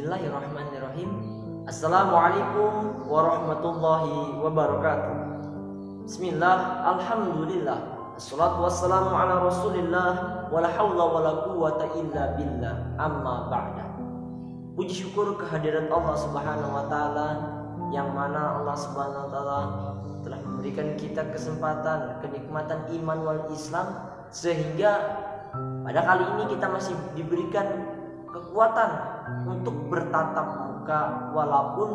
Bismillahirrahmanirrahim. Assalamualaikum warahmatullahi wabarakatuh. Bismillah, alhamdulillah, assalatu wassalamu ala rasulillah, wala hawla wala quwwata illa billah, amma ba'da. Puji syukur kehadirat Allah subhanahu wa ta'ala, yang mana Allah subhanahu wa ta'ala telah memberikan kita kesempatan, kenikmatan iman wal Islam, sehingga pada kali ini kita masih diberikan kekuatan untuk bertatap muka walaupun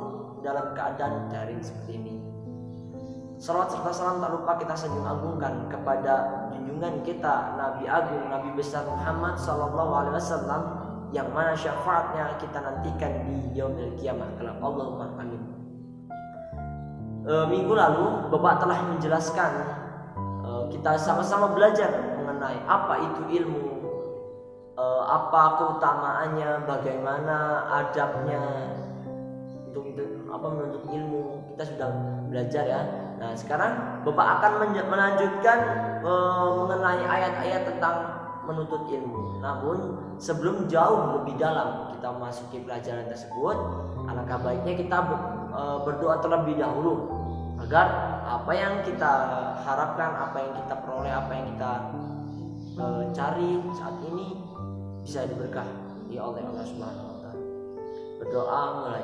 dalam keadaan daring seperti ini. Salawat serta salam tak lupa kita sanjung agungkan kepada junjungan kita Nabi Agung, Nabi besar Muhammad sallallahu alaihi wasallam, yang mana syafaatnya kita nantikan di yaumil kiamah kelak. Allahumma amin. Minggu lalu Bapak telah menjelaskan, kita sama-sama belajar mengenai apa itu ilmu, apa keutamaannya, bagaimana adabnya untuk menuntut ilmu. Kita sudah belajar ya. Nah, sekarang Bapak akan melanjutkan mengenai ayat-ayat tentang menuntut ilmu. Namun sebelum jauh lebih dalam kita masuki pelajaran tersebut, alangkah baiknya kita berdoa terlebih dahulu agar apa yang kita harapkan, apa yang kita peroleh, apa yang kita cari saat ini bisa diberkahi oleh Allah Subhanahu wa taala. Berdoa mulai.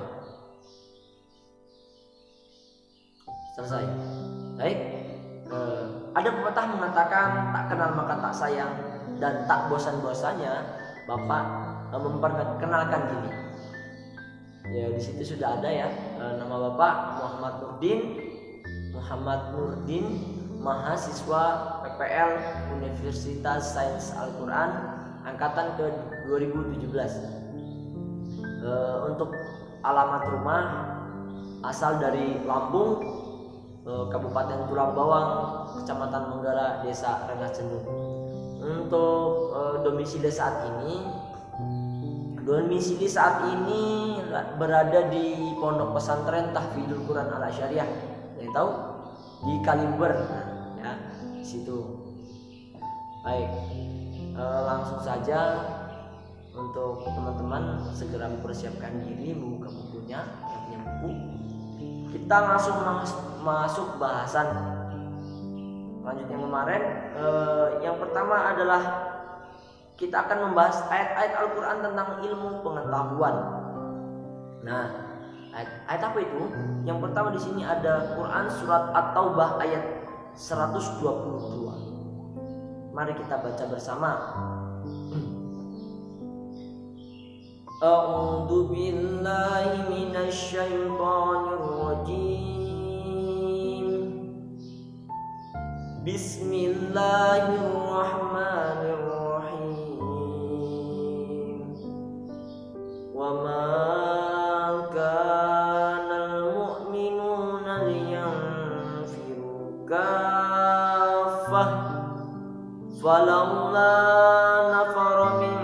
Selesai. Baik. Ada pepatah mengatakan, tak kenal maka tak sayang, dan tak bosan-bosannya Bapak memperkenalkan diri. Ya, di situ sudah ada ya, nama Bapak Muhammad Nurdin, mahasiswa PPL Universitas Sains Al-Quran angkatan ke 2017. Untuk alamat rumah, asal dari Lampung, Kabupaten Tulang Bawang, Kecamatan Menggala, Desa Rengas Cendung. Untuk domisili saat ini berada di Pondok Pesantren Tahfidzul Quran Al Asyariah, yang tahu di Kaliber, ya, di situ. Baik, langsung saja untuk teman-teman segera mempersiapkan diri, membuka bukunya, yang punya buku. Kita langsung masuk bahasan lanjut yang kemarin. Yang pertama adalah kita akan membahas ayat-ayat Al-Quran tentang ilmu pengetahuan. Nah, ayat apa itu? Yang pertama di sini ada Quran surat At-Taubah ayat 122. Mari kita baca bersama. A'udzu billahi minasy syaithanir rajim. Bismillahirrahmanirrahim. Wa ma kanal mu'minuna liyanfiru kaffah falawla nafara min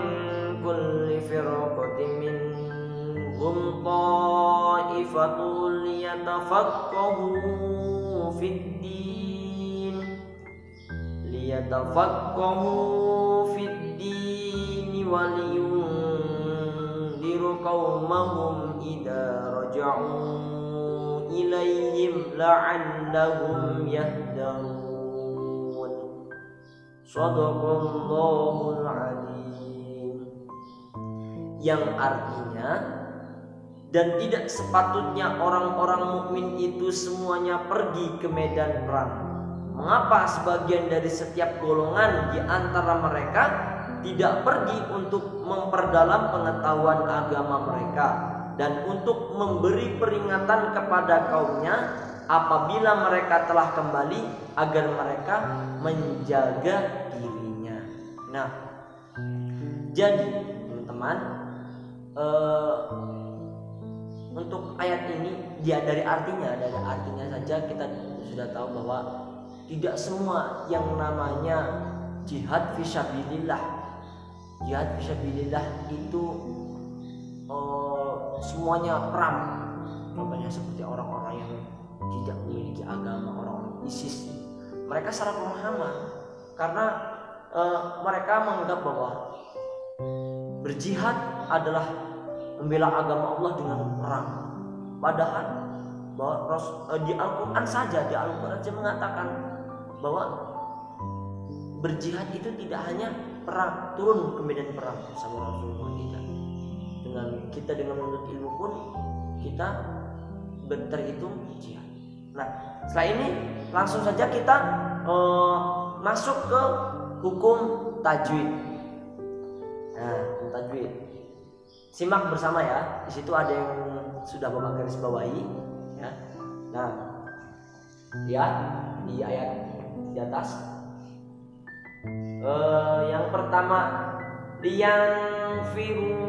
kulli firqatin minhum ta'ifatun liyatafaqahu fid din wa liyundiru qaumahum idza raja'u ilayhim la'allahum yahdharun. Shadaqallahul alim. Yang artinya, dan tidak sepatutnya orang-orang mukmin itu semuanya pergi ke medan perang. Mengapa sebagian dari setiap golongan di antara mereka tidak pergi untuk memperdalam pengetahuan agama mereka dan untuk memberi peringatan kepada kaumnya apabila mereka telah kembali, agar mereka menjaga dirinya. Nah, jadi teman-teman, untuk ayat ini dia dari artinya saja kita sudah tahu bahwa tidak semua yang namanya jihad fisabilillah. Jihad fisabilillah itu semuanya perang. Contohnya seperti orang-orang yang tidak memiliki agama, orang-orang ISIS. Mereka salah pemahaman karena mereka menganggap bahwa berjihad adalah membela agama Allah dengan perang. Padahal bahwa di Al-Quran saja mengatakan bahwa berjihad itu tidak hanya perang, turun ke medan perang bersama Rasulullah kita. Dengan menuntut ilmu pun kita terhitung jihad. Nah, setelah ini langsung saja kita masuk ke hukum tajwid. Nah, tajwid. Simak bersama ya. Di situ ada yang sudah Bapak garis bawahi ya. Nah, lihat di ayat di atas. Yang pertama liang firu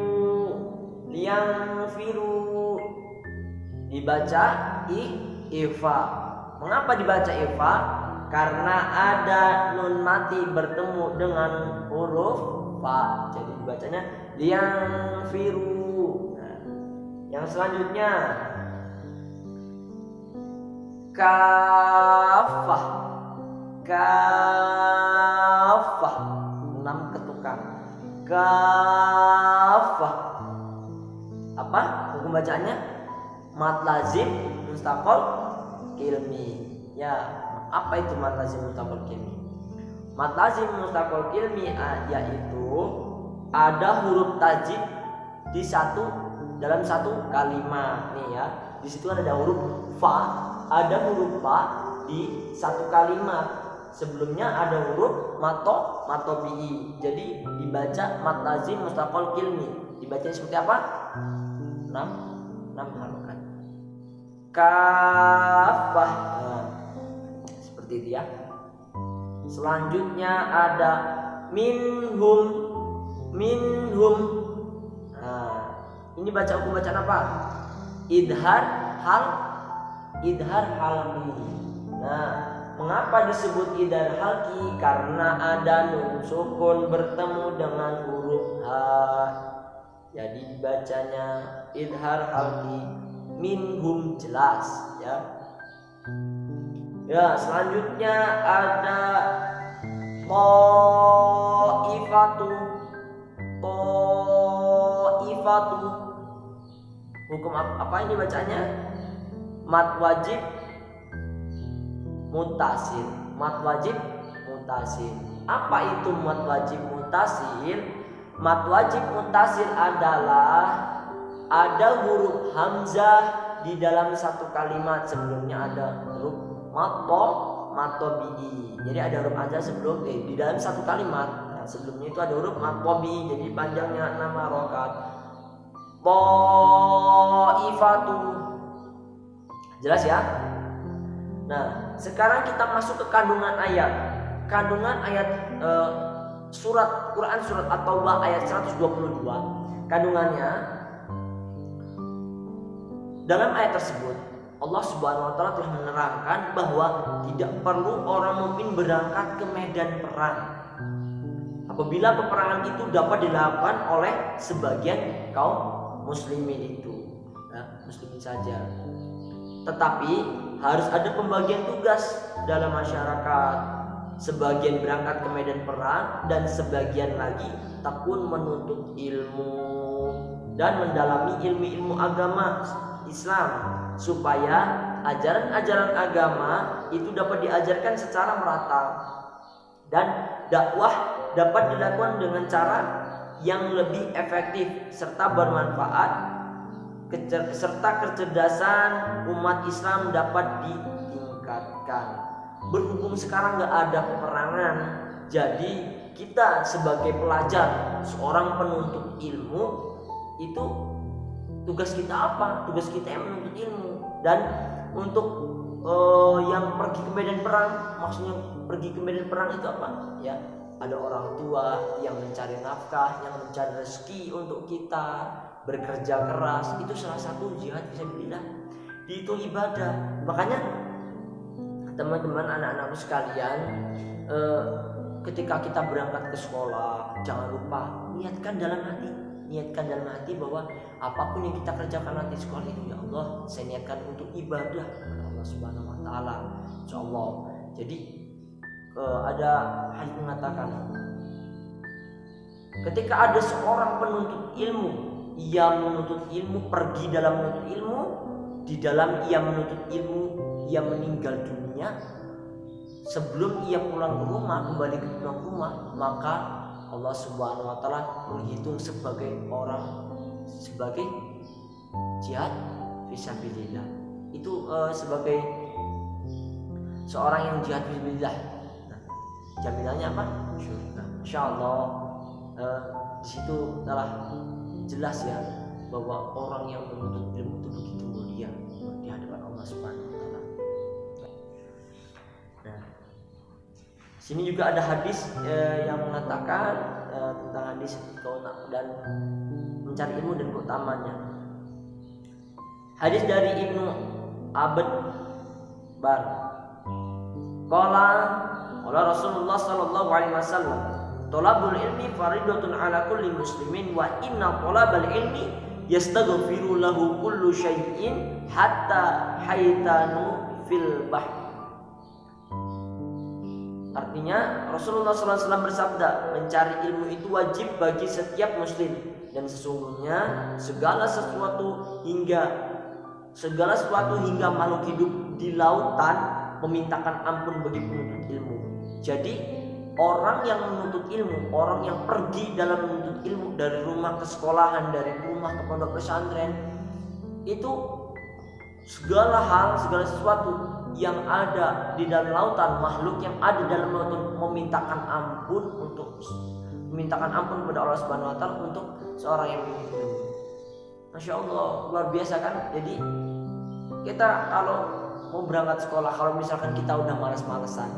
dibaca ifa. Mengapa dibaca ifa? Karena ada nun mati bertemu dengan huruf fa, jadi dibacanya liang-firu. Nah, yang selanjutnya kafah, 6 ketukan. Kafah. Apa hukum bacaannya? Mad lazim mustaqal kilmi. Ya, apa itu mad lazim mustaqal kilmi? Mad lazim mustaqal kilmi yaitu ada huruf tajwid dalam satu kalimat nih ya. Di situ ada huruf fa, ada huruf fa di satu kalimat. Sebelumnya ada huruf matobi'i. Jadi dibaca mad lazim mustaqal kilmi. Dibaca seperti apa? 6 harokat. Kafah. Nah, seperti itu ya. Selanjutnya ada minhum. Nah, ini baca hukum bacaan apa? Idhar halqi. Nah, mengapa disebut idhar halqi? Karena ada nun sukun bertemu dengan huruf ha. Jadi dibacanya idhar halqi. Minhum, jelas ya. Ya, selanjutnya ada Ta'ifatu. Hukum apa ini bacanya? Mad wajib mutasil. Apa itu mad wajib mutasil? Mad wajib mutasil adalah ada huruf hamzah di dalam satu kalimat. Sebelumnya ada huruf matobi'i. Jadi ada huruf hamzah sebelum di dalam satu kalimat. Nah, sebelumnya itu ada huruf matobi'i. Jadi panjangnya 6 harokat. Ta'ifatu. Jelas ya? Nah, sekarang kita masuk ke kandungan ayat. Kandungan ayat surat Quran surat At-Taubah ayat 122. Kandungannya, dalam ayat tersebut Allah Subhanahu wa taala telah menerangkan bahwa tidak perlu orang mukmin berangkat ke medan perang apabila peperangan itu dapat dilakukan oleh sebagian kaum muslimin itu, ya, muslimin saja. Tetapi harus ada pembagian tugas dalam masyarakat. Sebagian berangkat ke medan perang dan sebagian lagi tekun menuntut ilmu dan mendalami ilmu-ilmu agama Islam supaya ajaran-ajaran agama itu dapat diajarkan secara merata dan dakwah dapat dilakukan dengan cara yang lebih efektif serta bermanfaat, serta kecerdasan umat Islam dapat ditingkatkan. Berhubung sekarang gak ada peperangan, jadi kita sebagai pelajar, seorang penuntut ilmu, itu tugas kita apa? Tugas kita yang menuntut ilmu. Dan untuk yang pergi ke medan perang, maksudnya pergi ke medan perang itu apa? Ya, ada orang tua yang mencari nafkah, yang mencari rezeki untuk kita, bekerja keras, itu salah satu jihad fisabilillah, dihitung ibadah. Makanya teman-teman, anak-anakku sekalian, ketika kita berangkat ke sekolah, jangan lupa niatkan dalam hati bahwa apapun yang kita kerjakan nanti sekolah itu, ya Allah, saya niatkan untuk ibadah kepada Allah Subhanahu wa taala, insyaallah. Jadi ada hadis mengatakan, ketika ada seorang penuntut ilmu ia menuntut ilmu, pergi dalam menuntut ilmu, di dalam ia menuntut ilmu ia meninggal dunia, sebelum ia pulang ke rumah, kembali ke pulang rumah, maka Allah Subhanahu wa taala menghitung sebagai orang sebagai jihad fisabilillah. Itu sebagai seorang yang jihad fisabilillah. Nah, jaminannya apa? Surga. Insyaallah di situ telah jelas ya bahwa orang yang menuntut ilmu itu begitu mulia di hadapan Allah Subhanahu wa taala. Nah, sini juga ada hadis yang mengatakan tentang hadis dan mencari ilmu dan keutamanya. Hadis dari Ibnu Abd Bar. Qala Rasulullah sallallahu alaihi wasallam, "Thalabul ilmi faridatun ala kulli muslimin wa inna thalabal ilmi yastaghfiru lahu kullu syai'in hatta haitanu fil bahr." Artinya Rasulullah SAW bersabda, mencari ilmu itu wajib bagi setiap muslim, dan sesungguhnya segala sesuatu hingga makhluk hidup di lautan memintakan ampun bagi penuntut ilmu. Jadi orang yang menuntut ilmu, orang yang pergi dalam menuntut ilmu dari rumah ke sekolahan, dari rumah ke pondok pesantren, itu segala sesuatu yang ada di dalam lautan, makhluk yang ada dalam lautan memintakan ampun kepada Allah Subhanahu wa taala untuk seorang yang menuntut ilmu. Masya Allah, luar biasa kan? Jadi kita kalau mau berangkat sekolah, kalau misalkan kita udah malas-malasan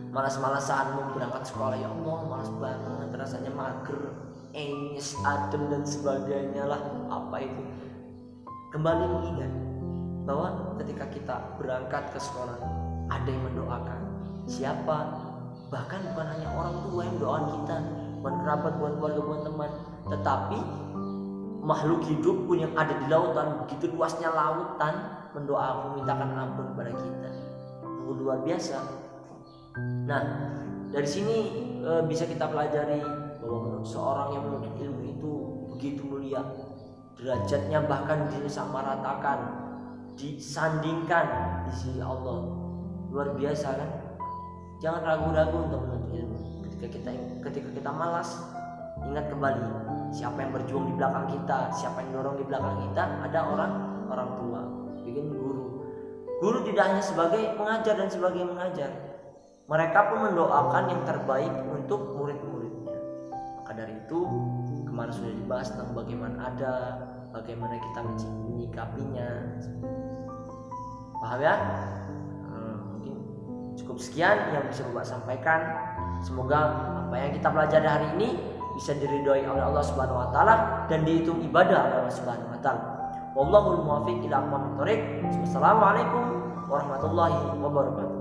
mau berangkat sekolah, ya Allah malas banget, rasanya mager, engis, adem dan sebagainya lah, apa itu, kembali mengingat bahwa ketika kita berangkat ke sekolah ada yang mendoakan. Siapa? Bahkan bukan hanya orang tua yang mendoakan kita, bukan kerabat, bukan keluarga, bukan teman, tetapi makhluk hidup pun yang ada di lautan, begitu luasnya lautan, mendoakan, memintakan ampun kepada kita. Luar biasa. Nah, dari sini bisa kita pelajari bahwa seorang yang menuntut ilmu itu begitu mulia derajatnya, bahkan disamaratakan, disandingkan di sisi Allah. Luar biasa kan? Jangan ragu-ragu untuk menuntut ilmu. Ketika kita malas, ingat kembali siapa yang berjuang di belakang kita, siapa yang dorong di belakang kita. Ada orang tua, bikin guru tidak hanya sebagai pengajar dan sebagai mengajar, mereka pun mendoakan yang terbaik untuk murid-muridnya. Maka dari itu kemarin sudah dibahas tentang bagaimana kita menyikapinya. Paham ya? Mungkin cukup sekian yang bisa Bapak sampaikan. Semoga apa yang kita pelajari hari ini bisa diridhoi oleh Allah Subhanahu wa taala dan dihitung ibadah oleh Allah Subhanahu wa taala. Wallahul muwaffiq ila aqwamit thoriq. Wassalamualaikum warahmatullahi wabarakatuh.